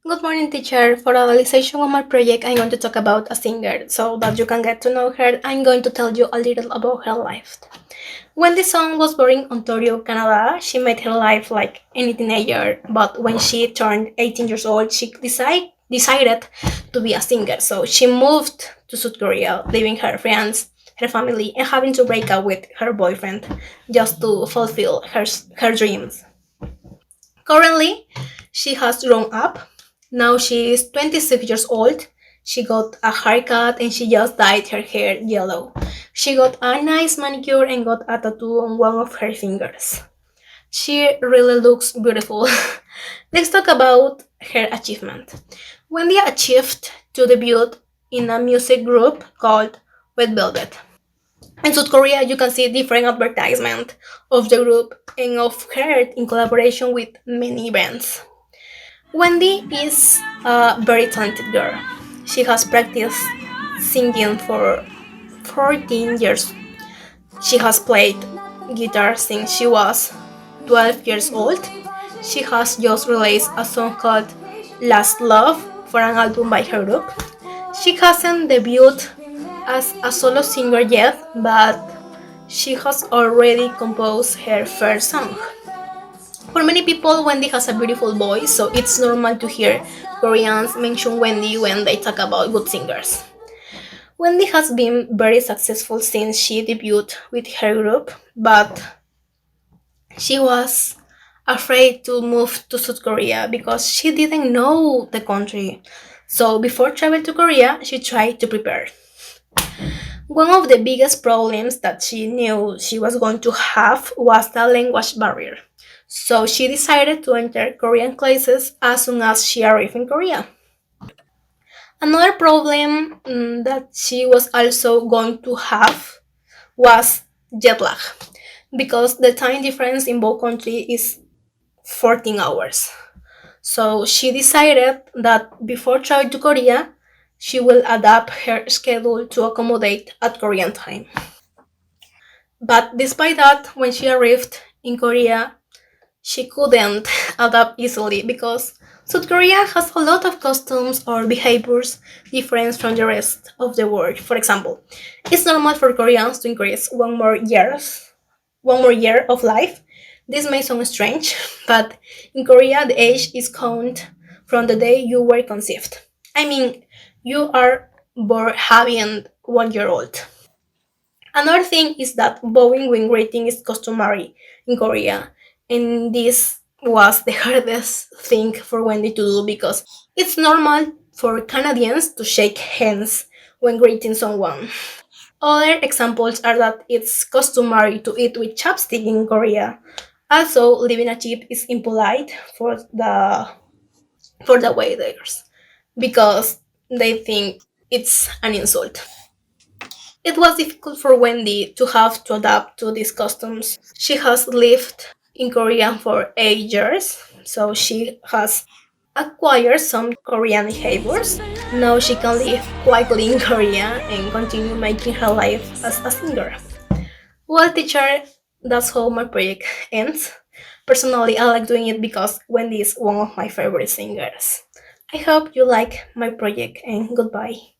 Good morning, teacher. For the realization of my project, I'm going to talk about a singer. So that you can get to know her, I'm going to tell you a little about her life. When the song was born in Ontario, Canada, she made her life like any teenager. But when she turned 18 years old, she decided to be a singer. So she moved to South Korea, leaving her friends, her family, and having to break up with her boyfriend just to fulfill her dreams. Currently, she has grown up. Now she is 26 years old. She got a haircut and she just dyed her hair yellow. She got a nice manicure and got a tattoo on one of her fingers. She really looks beautiful. Let's talk about her achievement. Wendy achieved to debut in a music group called Red Velvet. In South Korea, you can see different advertisement of the group and of her in collaboration with many bands. Wendy is a very talented girl. She has practiced singing for 14 years. She has played guitar since she was 12 years old. She has just released a song called Last Love for an album by her group. She hasn't debuted as a solo singer yet, but she has already composed her first song. For many people, Wendy has a beautiful voice, so it's normal to hear Koreans mention Wendy when they talk about good singers. Wendy has been very successful since she debuted with her group, but she was afraid to move to South Korea because she didn't know the country. So before travel to Korea, she tried to prepare. One of the biggest problems that she knew she was going to have was the language barrier. So she decided to enter Korean classes as soon as she arrived in Korea. Another problem that she was also going to have was jet lag because the time difference in both countries is 14 hours. So she decided that before traveling to Korea, she will adapt her schedule to accommodate at Korean time. But despite that, when she arrived in Korea, she couldn't adapt easily because South Korea has a lot of customs or behaviors different from the rest of the world. For example, it's normal for Koreans to increase one more year of life. This may sound strange, but in Korea the age is counted from the day you were conceived. I mean, you are born having 1 year old. Another thing is that bowing when greeting is customary in Korea, and this was the hardest thing for Wendy to do because it's normal for Canadians to shake hands when greeting someone. Other examples are that it's customary to eat with chopstick in Korea. Also, leaving a tip is impolite for the waiters because they think it's an insult. It was difficult for Wendy to have to adapt to these customs. She has lived in Korea for 8 years, so she has acquired some Korean behaviors. Now she can live quietly in Korea and continue making her life as a singer. Well, teacher, that's how my project ends. Personally, I like doing it because Wendy is one of my favorite singers. I hope you like my project and goodbye.